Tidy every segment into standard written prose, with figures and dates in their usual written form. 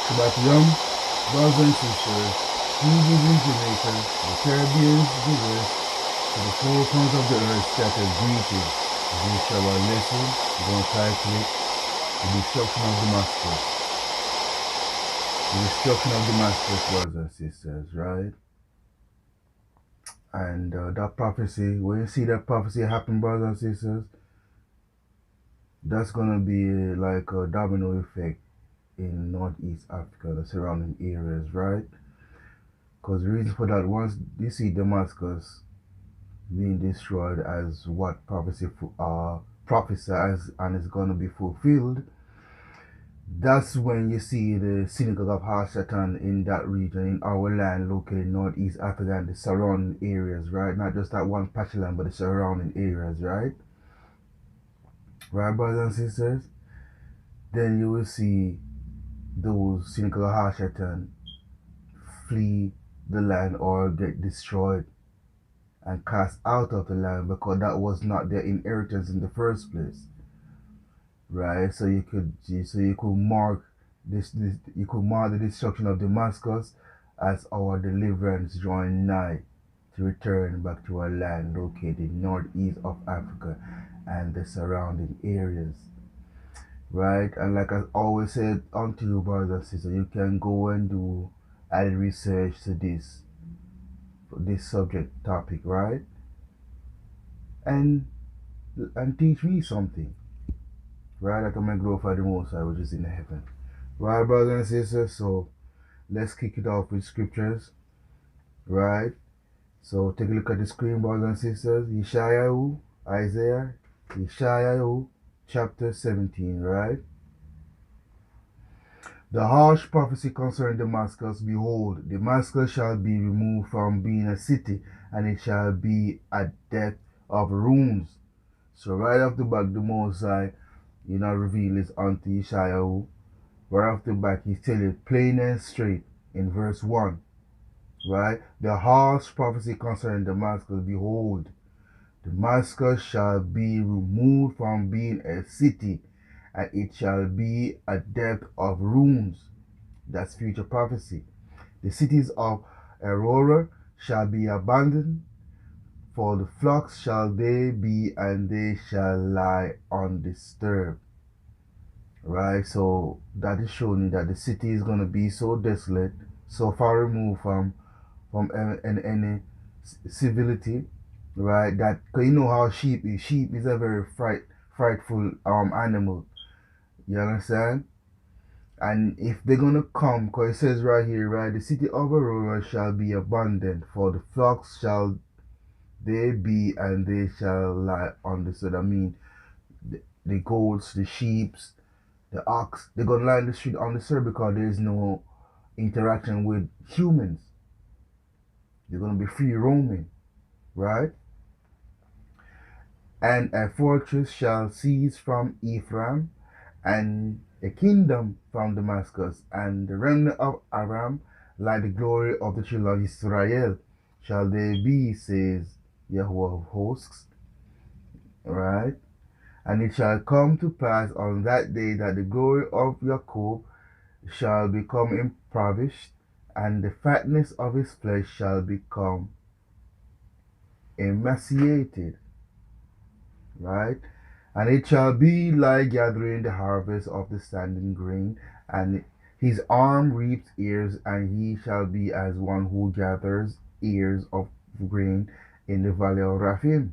Shabbat Yom, brothers and sisters, Cubans in Jamaica, the Caribbeans, the West, to the four corners of the earth scattered greetings. As we shall our lesson, we're going to title it, The Destruction of Damascus. The Destruction of Damascus, brothers and sisters, right? And that prophecy, when you see that prophecy happen, brothers and sisters, that's going to be like a domino effect in Northeast Africa, the surrounding areas, right? Because the reason for that, once you see Damascus being destroyed as what prophecy prophesies and is going to be fulfilled, that's when you see the synagogue of Hashatan in that region, in our land located in Northeast Africa and the surrounding areas, right? Not just that one patch of land, but the surrounding areas, right? Right, brothers and sisters? Then you will see those synagogue of Hashatan flee the land or get destroyed and cast out of the land because that was not their inheritance in the first place, right? So you could mark you could mark the destruction of Damascus as our deliverance drawing nigh to return back to our land located northeast of Africa and the surrounding areas, right? And like I always said unto you, brothers and sisters, you can go and do added research to this subject topic, right? And teach me something, right? That I may glorify the Most High which is in heaven, right, brothers and sisters? So let's kick it off with scriptures, right? So take a look at the screen, brothers and sisters. Yashra'El, chapter 17, right? The harsh prophecy concerning Damascus, behold, Damascus shall be removed from being a city, and it shall be a depth of ruins. So right off the back, the Most High, reveal this unto Yashra'El. Right off the back, he's telling you plain and straight in verse 1, right? The harsh prophecy concerning Damascus, behold, Damascus shall be removed from being a city, and it shall be a depth of ruins. That's future prophecy. The cities of Aurora shall be abandoned, for the flocks shall they be, and they shall lie undisturbed. Right? So that is showing you that the city is going to be so desolate, so far removed from any civility, right? That, because you know how sheep is. Sheep is a very frightful animal. You understand? And if they're gonna come, because it says right here, right, the city of Aurora shall be abandoned, for the flocks shall they be, and they shall lie on the. So that mean the goats, the sheep, the ox, they're gonna lie in the street on the surf because there is no interaction with humans. They're gonna be free roaming, right? And a fortress shall cease from Ephraim, and a kingdom from Damascus, and the remnant of Aram, like the glory of the children of Israel, shall they be, says Yahweh of hosts. Right? And it shall come to pass on that day that the glory of Jacob shall become impoverished, and the fatness of his flesh shall become emaciated. Right? And it shall be like gathering the harvest of the standing grain, and His arm reaps ears, and he shall be as one who gathers ears of grain in the valley of Raphim.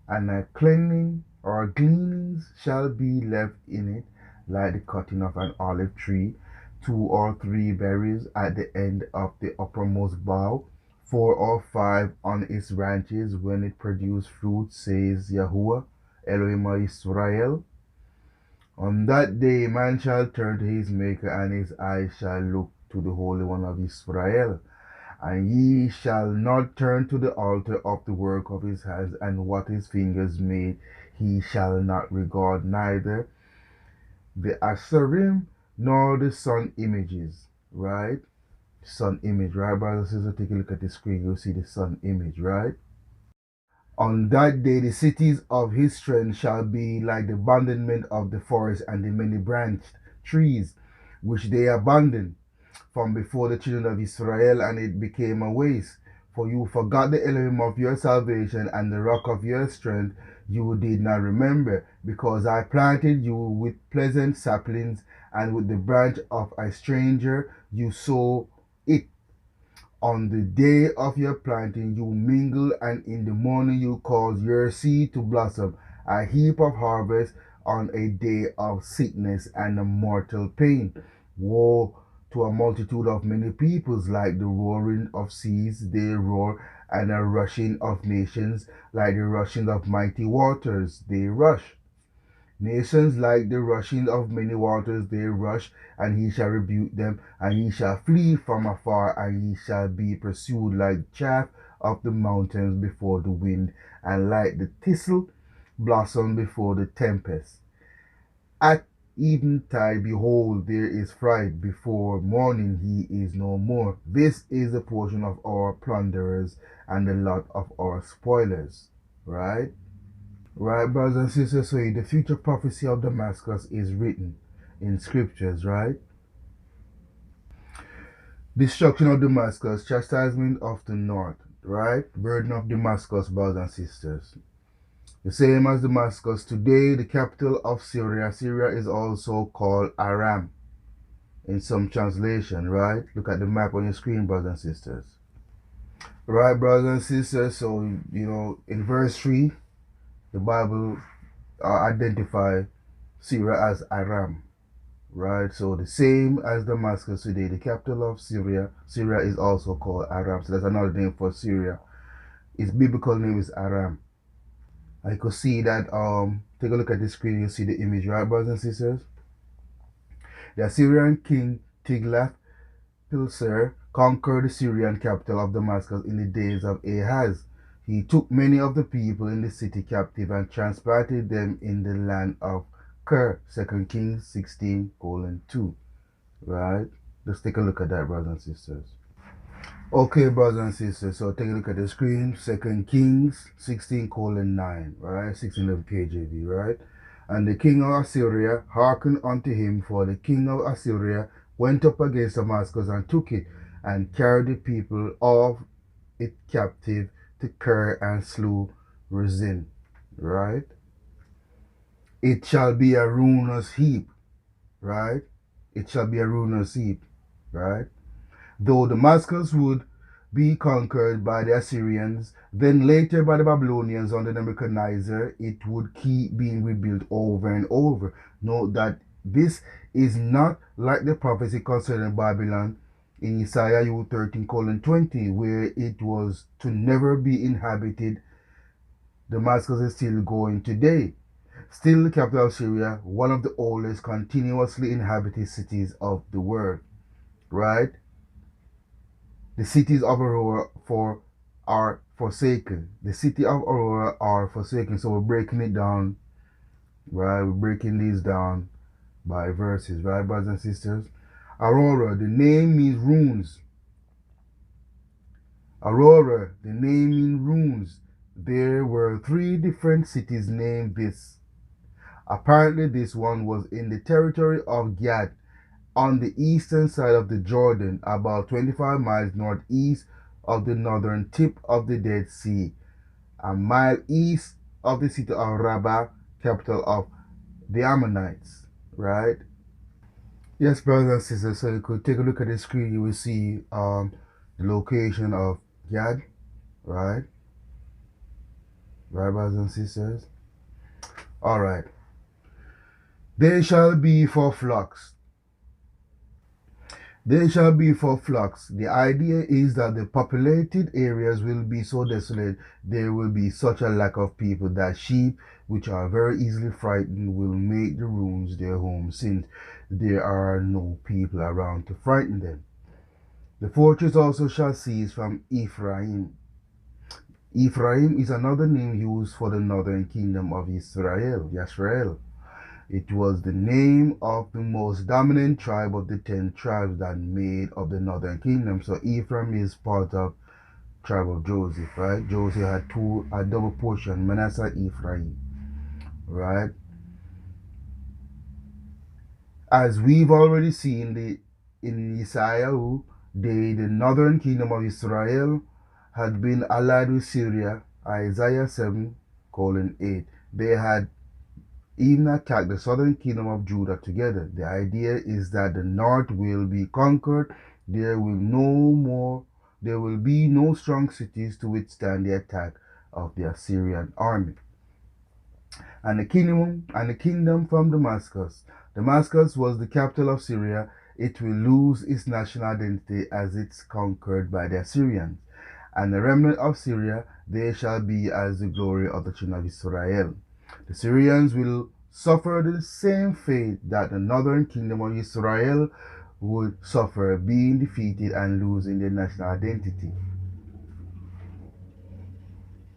And a cleaning or gleanings shall be left in it, like the cutting of an olive tree, 2 or 3 berries at the end of the uppermost bough, 4 or 5 on its branches when it produce fruit, says Yahuwah, Elohim of Israel. On that day man shall turn to his Maker, and his eyes shall look to the Holy One of Israel. And ye shall not turn to the altar of the work of his hands, and what his fingers made he shall not regard, neither the Asherim nor the sun images. Right? Sun image, right, brothers and sisters? Take a look at the screen, you'll see the sun image, right? On that day the cities of his strength shall be like the abandonment of the forest and the many branched trees which they abandoned from before the children of Israel, and it became a waste. For you forgot the Elohim of your salvation, and the rock of your strength you did not remember, because I planted you with pleasant saplings, and with the branch of a stranger you sow it. On the day of your planting you mingle, and in the morning you cause your seed to blossom, a heap of harvest on a day of sickness and a mortal pain. Woe to a multitude of many peoples, like the roaring of seas they roar, and a rushing of nations, like the rushing of mighty waters they rush. Nations like the rushing of many waters they rush, and he shall rebuke them, and he shall flee from afar, and he shall be pursued like chaff of the mountains before the wind, and like the thistle blossom before the tempest. At eventide, behold, there is fright; before morning he is no more. This is the portion of our plunderers, and the lot of our spoilers. Right? Right, brothers and sisters, so the future prophecy of Damascus is written in scriptures, right? Destruction of Damascus, chastisement of the north, right? Burden of Damascus, brothers and sisters. The same as Damascus, today the capital of Syria. Syria is also called Aram in some translation, right? Look at the map on your screen, brothers and sisters. Right, brothers and sisters, so, in verse 3, the Bible identify Syria as Aram, right? So the same as Damascus today, the capital of Syria. Syria is also called Aram. So that's another name for Syria. Its biblical name is Aram. I could see that. Take a look at the screen. You see the image, right, brothers and sisters? The Assyrian king Tiglath-Pileser conquered the Syrian capital of Damascus in the days of Ahaz. He took many of the people in the city captive and transplanted them in the land of Ker, 2 Kings 16:2. Right? Let's take a look at that, brothers and sisters. Okay, brothers and sisters, so take a look at the screen. 2 Kings 16:9, right? 16 of KJV, right? And the king of Assyria hearkened unto him, for the king of Assyria went up against Damascus and took it, and carried the people of it captive to Ker, and slew Rezin, right? It shall be a ruinous heap, right? It shall be a ruinous heap, right? Though Damascus would be conquered by the Assyrians, then later by the Babylonians under Nebuchadnezzar, it would keep being rebuilt over and over. Note that this is not like the prophecy concerning Babylon in Isaiah 13:20, where it was to never be inhabited. Damascus is still going today. Still the capital of Syria, one of the oldest continuously inhabited cities of the world, right? The cities of Aurora are forsaken. The city of Aurora are forsaken. So we're breaking it down, right? We're breaking these down by verses, right, brothers and sisters? Aurora, the name means ruins. Aurora, the name means ruins. There were 3 different cities named this. Apparently this one was in the territory of Gad, on the eastern side of the Jordan, about 25 miles northeast of the northern tip of the Dead Sea, a mile east of the city of Rabbah, capital of the Ammonites, right? Yes, brothers and sisters, so you could take a look at the screen, you will see the location of Gad, right? Right, brothers and sisters? Alright. They shall be for flocks. They shall be for flocks. The idea is that the populated areas will be so desolate, there will be such a lack of people that sheep, which are very easily frightened, will make the ruins their home since there are no people around to frighten them. The fortress also shall cease from Ephraim. Ephraim is another name used for the northern kingdom of Israel, Yashra'El. It was the name of the most dominant tribe of the 10 tribes that made up the northern kingdom. So Ephraim is part of tribe of Joseph, right? Joseph had a double portion, Manasseh, Ephraim, right? As we've already seen in Isaiah, the northern kingdom of Israel had been allied with Syria, Isaiah 7, colon 8. They had even attacked the southern kingdom of Judah together. The idea is that the north will be conquered. There will be no strong cities to withstand the attack of the Assyrian army. And the kingdom from Damascus. Damascus was the capital of Syria. It will lose its national identity as it's conquered by the Assyrians. And the remnant of Syria, they shall be as the glory of the children of Israel. The Syrians will suffer the same fate that the northern kingdom of Israel would suffer, being defeated and losing their national identity.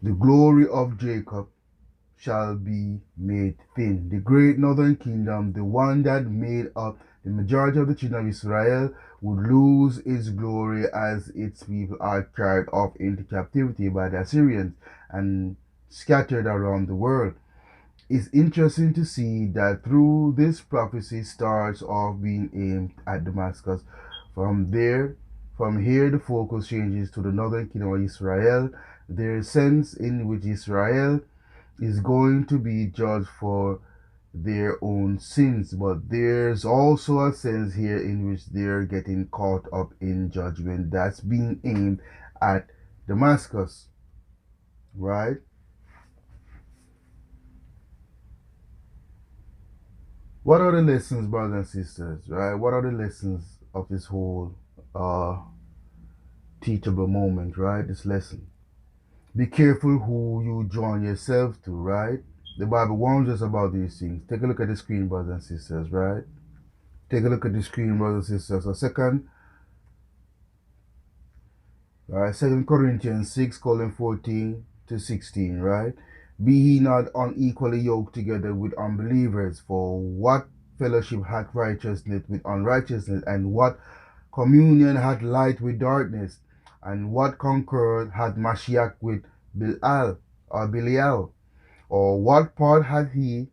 The glory of Jacob shall be made thin. The great northern kingdom, the one that made up the majority of the children of Israel, would lose its glory as its people are carried off into captivity by the Assyrians and scattered around the world. It's interesting to see that through this prophecy starts off being aimed at Damascus. From here the focus changes to the northern kingdom of Israel. There's a sense in which Israel is going to be judged for their own sins, but there's also a sense here in which they're getting caught up in judgment that's being aimed at Damascus, right? What are the lessons, brothers and sisters, right? What are the lessons of this whole uh, teachable moment, right? This lesson. Be careful who you join yourself to, right? The Bible warns us about these things. Take a look at the screen, brothers and sisters, right? Take a look at the screen, brothers and sisters. Second Corinthians 6, colon 14 to 16, right? Be ye not unequally yoked together with unbelievers, for what fellowship hath righteousness with unrighteousness, and what communion hath light with darkness, and what concord hath Mashiach with Belial? Or what part hath he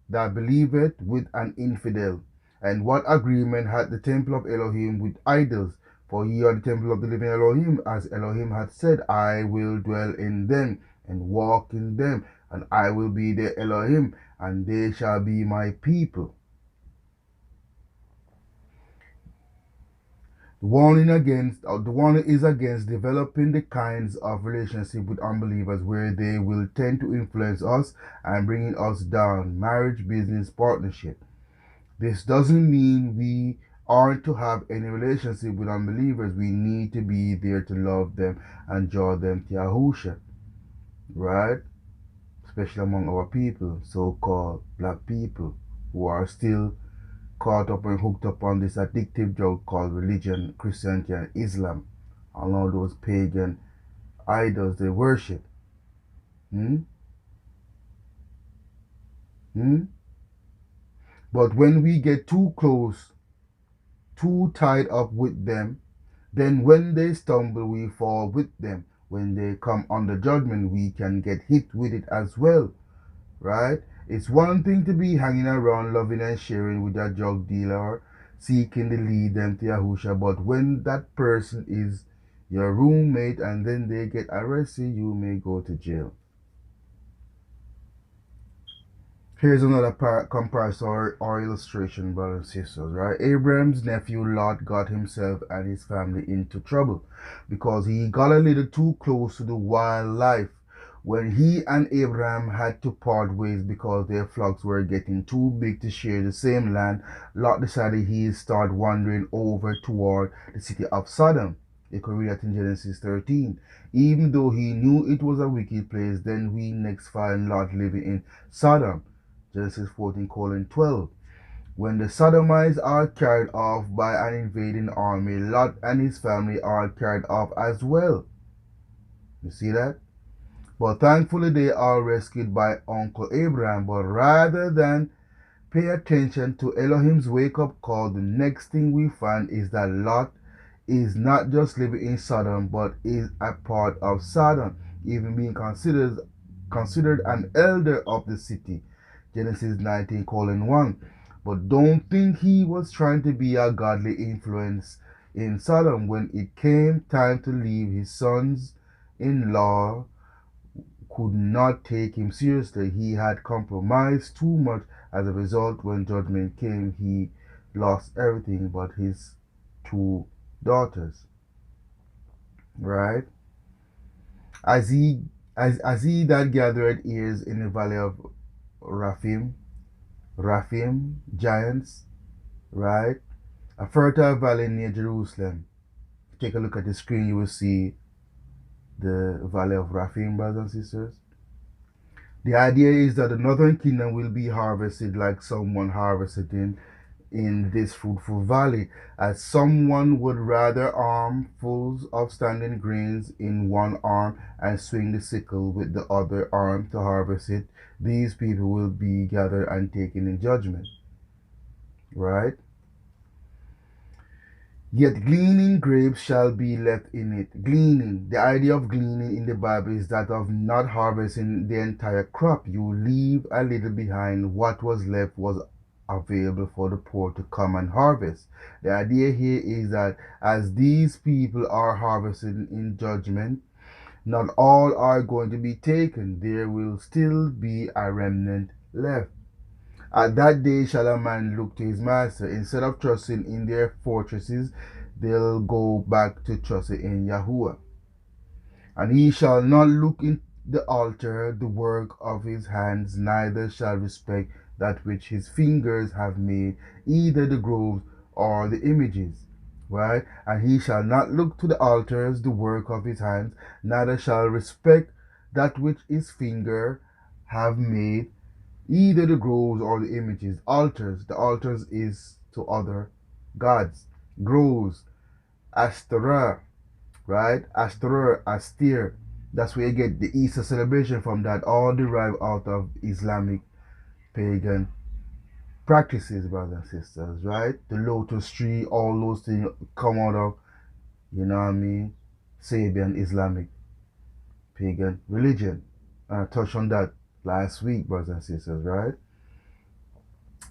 that believeth with an infidel? And what agreement hath the temple of Elohim with idols? For ye are the temple of the living Elohim, as Elohim hath said, I will dwell in them and walk in them, and I will be their Elohim, and they shall be my people. The warning is against developing the kinds of relationship with unbelievers where they will tend to influence us and bringing us down. Marriage, business, partnership. This doesn't mean we aren't to have any relationship with unbelievers. We need to be there to love them and draw them to Yahusha, right? Especially among our people, so-called black people, who are still caught up and hooked up on this addictive drug called religion, Christianity, and Islam, and all those pagan idols they worship. Hmm? Hmm? But when we get too close, too tied up with them, then when they stumble, we fall with them. When they come under judgment, we can get hit with it as well, right? It's one thing to be hanging around, loving and sharing with a drug dealer, seeking to lead them to Yahusha, but when that person is your roommate and then they get arrested, you may go to jail. Here's another comparison or illustration, brothers and sisters, right? Abraham's nephew Lot got himself and his family into trouble because he got a little too close to the wildlife. When he and Abraham had to part ways because their flocks were getting too big to share the same land, Lot decided he'd start wandering over toward the city of Sodom. You can read that in Genesis 13. Even though he knew it was a wicked place, then we next find Lot living in Sodom. Genesis 14:12. When the Sodomites are carried off by an invading army, Lot and his family are carried off as well. You see that? But thankfully they are rescued by Uncle Abraham. But rather than pay attention to Elohim's wake-up call, the next thing we find is that Lot is not just living in Sodom, but is a part of Sodom, even being considered an elder of the city. Genesis 19:1. But don't think he was trying to be a godly influence in Sodom. When it came time to leave, his sons-in-law could not take him seriously. He had compromised too much. As a result, when judgment came, he lost everything but his two daughters. Right? As he that gathered ears in the valley of Raphim, giants, right? A fertile valley near Jerusalem. Take a look at the screen, you will see the valley of Raphim, brothers and sisters. The idea is that the northern kingdom will be harvested like someone harvested in this fruitful valley, as someone would rather armfuls of standing grains in one arm and swing the sickle with the other arm to harvest it. These people will be gathered and taken in judgment. Right? Yet gleaning grapes shall be left in it. Gleaning. The idea of gleaning in the Bible is that of not harvesting the entire crop. You leave a little behind. What was left was available for the poor to come and harvest. The idea here is that as these people are harvesting in judgment, not all are going to be taken. There will still be a remnant left. At that day shall a man look to his master. Instead of trusting in their fortresses, they'll go back to trusting in Yahuwah. And he shall not look in the altar, the work of his hands, neither shall respect that which his fingers have made, either the groves or the images. Right? And he shall not look to the altars, the work of his hands, neither shall respect that which his finger have made, either the groves or the images. Altars. The altars is to other gods. Groves. Ashtoreth. Right? Ashtoreth, Astir. That's where you get the Easter celebration from, that all derived out of Islamic pagan practices, brothers and sisters. Right? The lotus tree, all those things come out of, you know what I mean, Sabian Islamic pagan religion. I touched on that last week, brothers and sisters, right?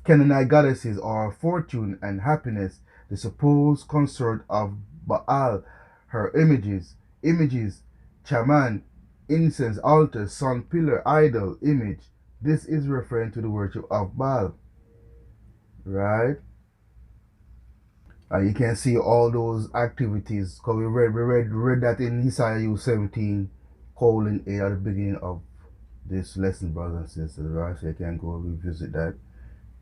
Canaanite goddesses are fortune and happiness, the supposed consort of Baal, her images, shaman, incense, altar, sun, pillar, idol, image. This is referring to the worship of Baal, right? And you can see all those activities, because we read that in Isaiah 17:8 at the beginning of this lesson, brothers and sisters, right? So you can go revisit that.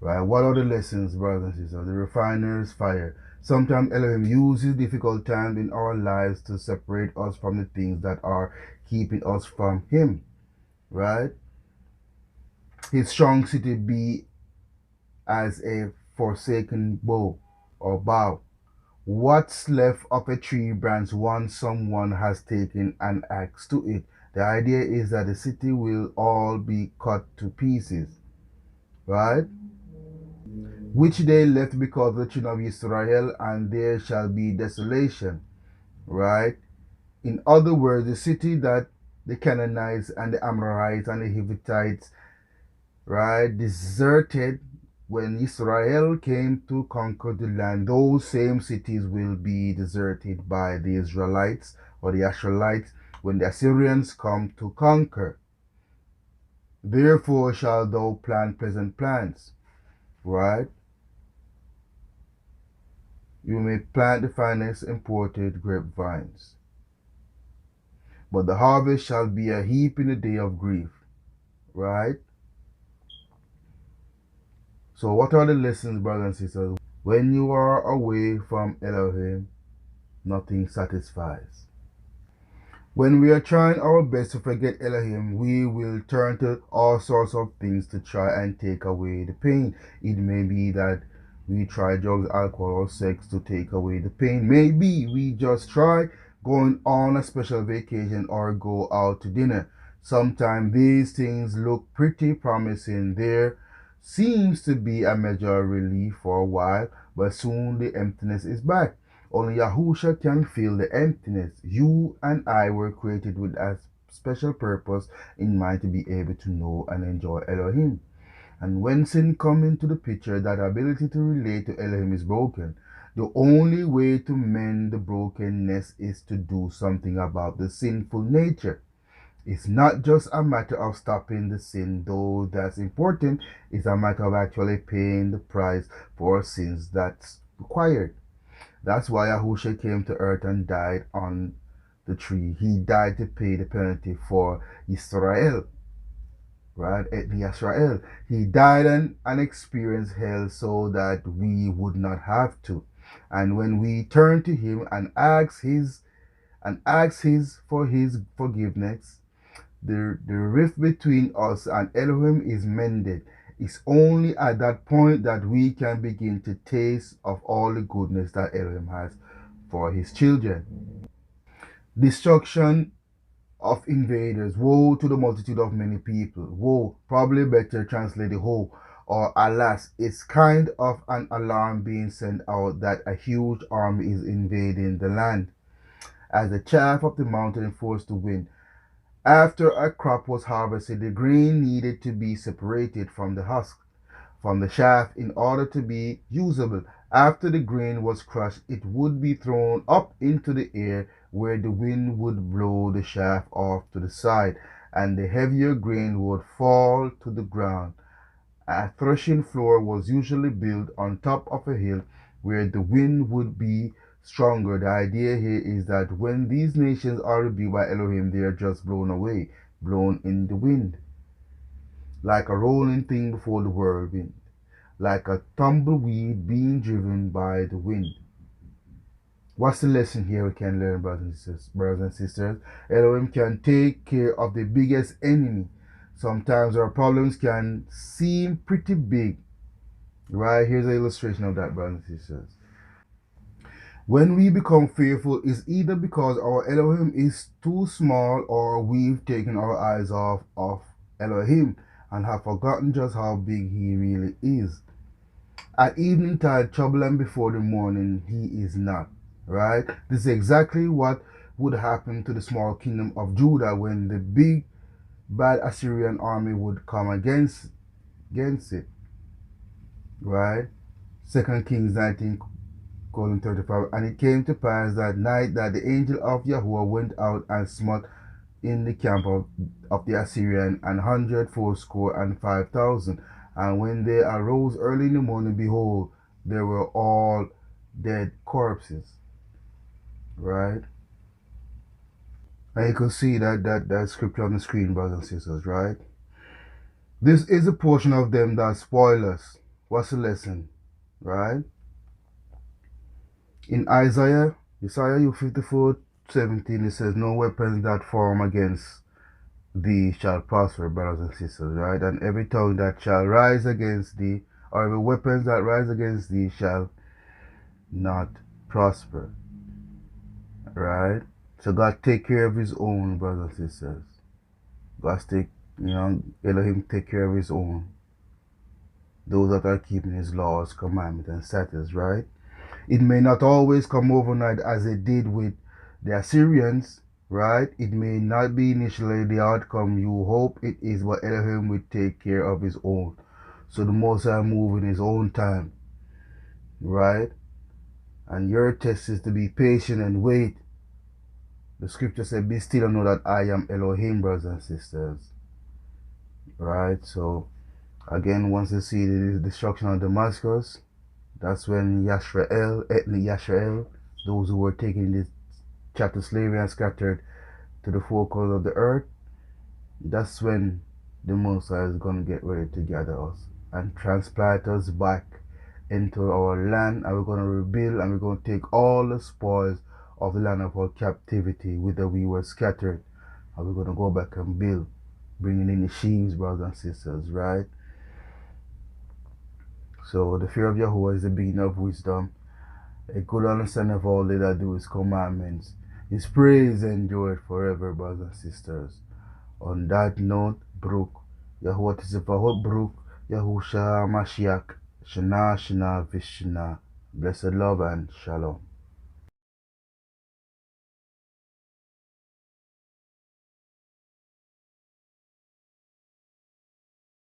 Right? What are the lessons, brothers and sisters? The refiner's fire. Sometimes Elohim uses difficult times in our lives to separate us from the things that are keeping us from Him. Right? His strong city be as a forsaken bow or bough. What's left of a tree branch once someone has taken an axe to it. The idea is that the city will all be cut to pieces. Right? Which they left because of the children of Yashra'El, and there shall be desolation. Right? In other words, the city that the Canaanites and the Amorites and the Hittites, right, deserted when Israel came to conquer the land, those same cities will be deserted by the Israelites or the Yashra'Elites when the Assyrians come to conquer. Therefore shalt thou plant pleasant plants, right? You may plant the finest imported grapevines, but the harvest shall be a heap in the day of grief, right? So what are the lessons, brothers and sisters? When you are away from Elohim, nothing satisfies. When we are trying our best to forget Elohim, we will turn to all sorts of things to try and take away the pain. It may be that we try drugs, alcohol, or sex to take away the pain. Maybe we just try going on a special vacation or go out to dinner. Sometimes these things look pretty promising. There seems to be a measure of relief for a while, but soon the emptiness is back. Only Yahusha can fill the emptiness. You and I were created with a special purpose in mind to be able to know and enjoy Elohim. And when sin comes into the picture, that ability to relate to Elohim is broken. The only way to mend the brokenness is to do something about the sinful nature. It's not just a matter of stopping the sin, though that's important. It's a matter of actually paying the price for sins that's required. That's why Yahusha came to earth and died on the tree. He died to pay the penalty for Yisrael, right? Yashra'El. He died and experienced hell so that we would not have to. And when we turn to him and ask his for his forgiveness, the rift between us and Elohim is mended. It's only at that point that we can begin to taste of all the goodness that Elohim has for his children. Destruction of invaders. Woe to the multitude of many people. Woe, probably better translated woe, or alas, it's kind of an alarm being sent out that a huge army is invading the land. As the chaff of the mountain forced the wind, after a crop was harvested, the grain needed to be separated from the husk, from the chaff, in order to be usable. After the grain was crushed, it would be thrown up into the air where the wind would blow the chaff off to the side, and the heavier grain would fall to the ground. A threshing floor was usually built on top of a hill where the wind would be stronger. The idea here is that when these nations are rebuked by Elohim, they are just blown away, blown in the wind, like a rolling thing before the whirlwind, like a tumbleweed being driven by the wind. What's the lesson here we can learn, brothers and sisters? Elohim can take care of the biggest enemy. Sometimes our problems can seem pretty big. Right? Here's an illustration of that, brothers and sisters. When we become fearful, it's either because our Elohim is too small or we've taken our eyes off of Elohim and have forgotten just how big he really is. At evening tide, trouble, and before the morning, he is not. Right? This is exactly what would happen to the small kingdom of Judah when the big bad Assyrian army would come against it. Right? 2 Kings 19:35. And it came to pass that night that the angel of Yahuwah went out and smote in the camp of the Assyrian 185,000. And when they arose early in the morning, behold, they were all dead corpses. Right? And you can see that scripture on the screen, brothers and sisters, right? This is a portion of them that spoil us. What's the lesson? Right? In Isaiah 54:17, it says, no weapons that form against thee shall prosper, brothers and sisters, right? And every tongue that shall rise against thee, or every weapons that rise against thee shall not prosper. Right? So God take care of his own, brothers and sisters. God take, Elohim take care of his own. Those that are keeping his laws, commandments, and statutes, right? It may not always come overnight as it did with the Assyrians, right? It may not be initially the outcome you hope it is, but Elohim will take care of his own. So the Most High move in his own time, right? And your test is to be patient and wait. The scripture said, be still and know that I am Elohim, brothers and sisters. right? So again, once they see the destruction of Damascus, that's when Yashra'El, ethnic Yashra'El, those who were taken into chattel slavery and scattered to the four corners of the earth, that's when the Most High is going to get ready to gather us and transplant us back into our land, and we're going to rebuild, and we're going to take all the spoils of the land of our captivity, whither we were scattered, and we're going to go back and build, bringing in the sheaves, brothers and sisters, right? So the fear of Yahweh is the beginning of wisdom. A good understanding of all that I do His commandments. His praise endureth forever, brothers and sisters. On that note, Brooke, Yahuwah Tisifahot Brooke, Yahusha Mashiach, Shana Shana Vishna. Blessed love and shalom.